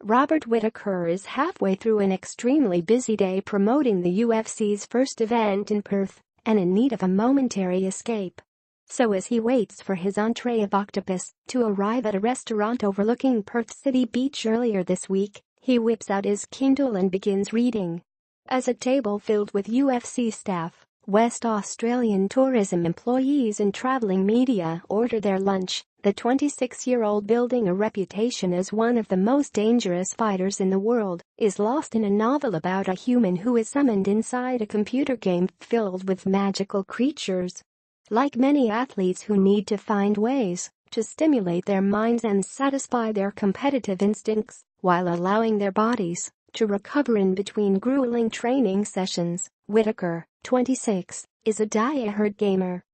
Robert Whittaker is halfway through an extremely busy day promoting the UFC's first event in Perth and in need of a momentary escape. So as he waits for his entree of octopus to arrive at a restaurant overlooking Perth City Beach earlier this week, he whips out his Kindle and begins reading. As a table filled with UFC staff, West Australian tourism employees and travelling media order their lunch, the 26-year-old, building a reputation as one of the most dangerous fighters in the world, is lost in a novel about a human who is summoned inside a computer game filled with magical creatures. Like many athletes who need to find ways to stimulate their minds and satisfy their competitive instincts while allowing their bodies to recover in between grueling training sessions, Whittaker, 26, is a diehard gamer.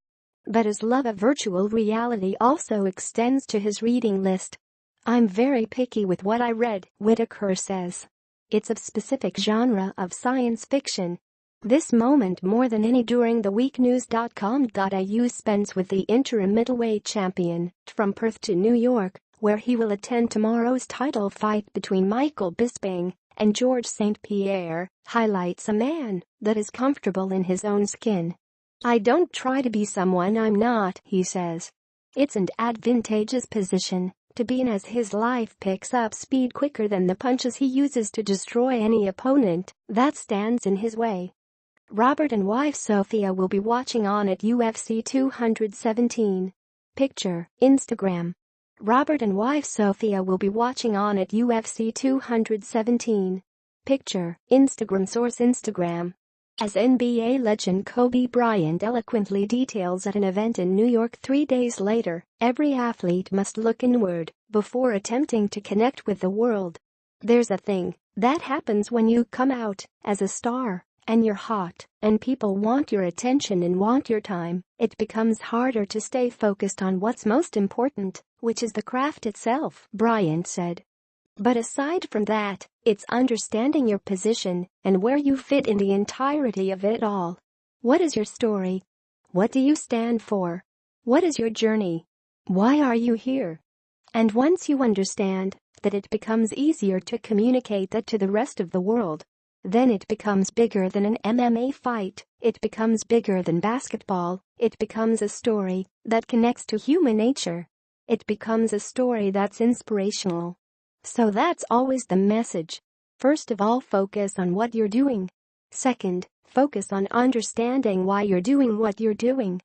But his love of virtual reality also extends to his reading list. "I'm very picky with what I read," Whittaker says. "It's a specific genre of science fiction. This moment more than any during the week." News.com.au spends with the interim middleweight champion from Perth to New York, where he will attend tomorrow's title fight between Michael Bisping and George St. Pierre, highlights a man that is comfortable in his own skin. "I don't try to be someone I'm not," he says. It's an advantageous position to be in as his life picks up speed quicker than the punches he uses to destroy any opponent that stands in his way. Robert and wife Sophia will be watching on at UFC 217. Picture, Instagram. Robert and wife Sophia will be watching on at UFC 217. Picture, Instagram. Source: Instagram. As NBA legend Kobe Bryant eloquently details at an event in New York 3 days later, every athlete must look inward before attempting to connect with the world. There's a thing that happens when you come out as a star and you're hot and people want your attention and want your time. It becomes harder to stay focused on what's most important, which is the craft itself, Bryant said. But aside from that, it's understanding your position and where you fit in the entirety of it all. What is your story? What do you stand for? What is your journey? Why are you here? And once you understand that, it becomes easier to communicate that to the rest of the world. Then it becomes bigger than an MMA fight, it becomes bigger than basketball, it becomes a story that connects to human nature. It becomes a story that's inspirational. So that's always the message. First of all, focus on what you're doing. Second, focus on understanding why you're doing what you're doing.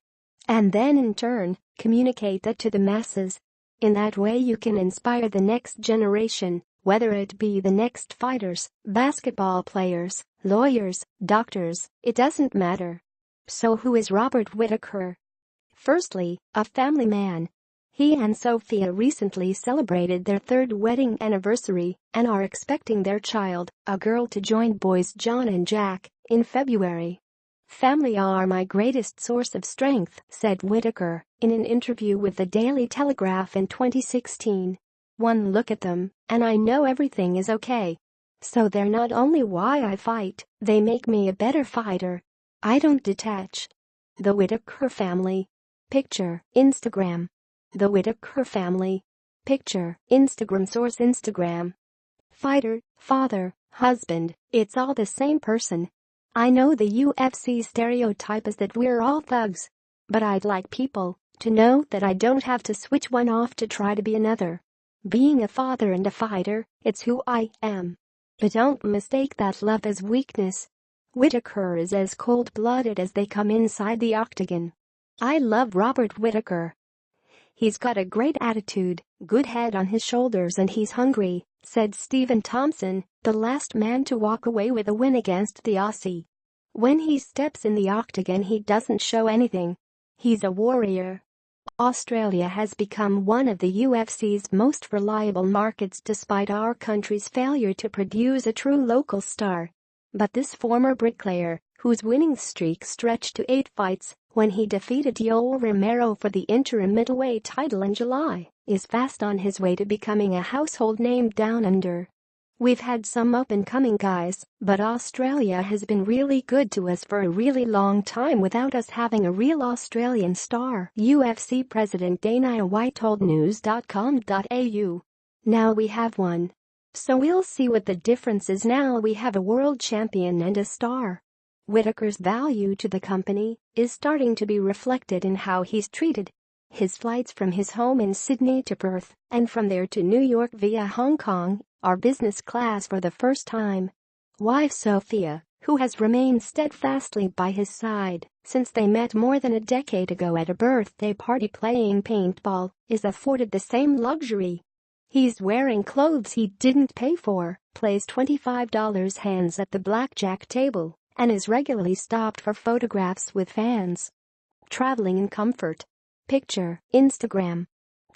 And then in turn, communicate that to the masses. In that way you can inspire the next generation, whether it be the next fighters, basketball players, lawyers, doctors, it doesn't matter. So who is Robert Whittaker? Firstly, a family man. He and Sophia recently celebrated their 3rd wedding anniversary and are expecting their child, a girl, to join boys John and Jack in February. "Family are my greatest source of strength," said Whittaker in an interview with the Daily Telegraph in 2016. "One look at them and I know everything is okay. So they're not only why I fight, they make me a better fighter. I don't detach." The Whittaker family. Picture, Instagram. The Whittaker family. Picture, Instagram. Source: Instagram. Fighter, father, husband, it's all the same person. I know the UFC stereotype is that we're all thugs. But I'd like people to know that I don't have to switch one off to try to be another. Being a father and a fighter, it's who I am. But don't mistake that love as weakness. Whittaker is as cold-blooded as they come inside the octagon. I love Robert Whittaker. He's got a great attitude, good head on his shoulders, and he's hungry, said Stephen Thompson, the last man to walk away with a win against the Aussie. When he steps in the octagon he doesn't show anything. He's a warrior. Australia has become one of the UFC's most reliable markets despite our country's failure to produce a true local star. But this former bricklayer, whose winning streak stretched to 8 fights when he defeated Yoel Romero for the interim middleweight title in July, is fast on his way to becoming a household name down under. "We've had some up-and-coming guys, but Australia has been really good to us for a really long time without us having a real Australian star," UFC president Dana White told news.com.au. "Now we have one. So we'll see what the difference is now we have a world champion and a star. Whittaker's value to the company is starting to be reflected in how he's treated. His flights from his home in Sydney to Perth and from there to New York via Hong Kong are business class for the first time. Wife Sophia, who has remained steadfastly by his side since they met more than a decade ago at a birthday party playing paintball, is afforded the same luxury. He's wearing clothes he didn't pay for, plays $25 hands at the blackjack table, and is regularly stopped for photographs with fans. Traveling in comfort. Picture, Instagram.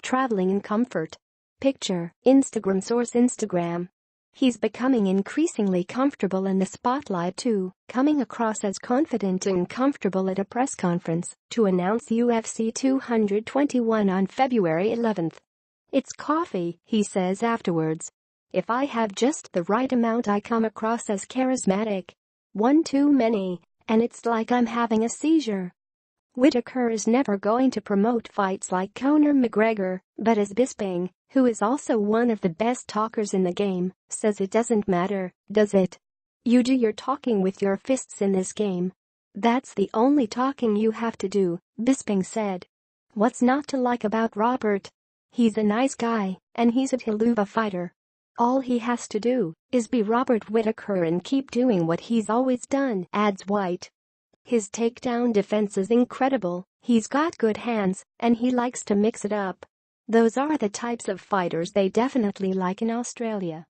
Traveling in comfort. Picture, Instagram. Source Instagram. He's becoming increasingly comfortable in the spotlight too, coming across as confident and comfortable at a press conference to announce UFC 221 on February 11th. "It's coffee," he says afterwards. "If I have just the right amount I come across as charismatic. One too many, and it's like I'm having a seizure." Whittaker is never going to promote fights like Conor McGregor, but as Bisping, who is also one of the best talkers in the game, says it doesn't matter, does it? You do your talking with your fists in this game. That's the only talking you have to do, Bisping said. What's not to like about Robert? He's a nice guy, and he's a Helluva fighter. All he has to do is be Robert Whittaker and keep doing what he's always done, adds White. His takedown defense is incredible, he's got good hands, and he likes to mix it up. Those are the types of fighters they definitely like in Australia.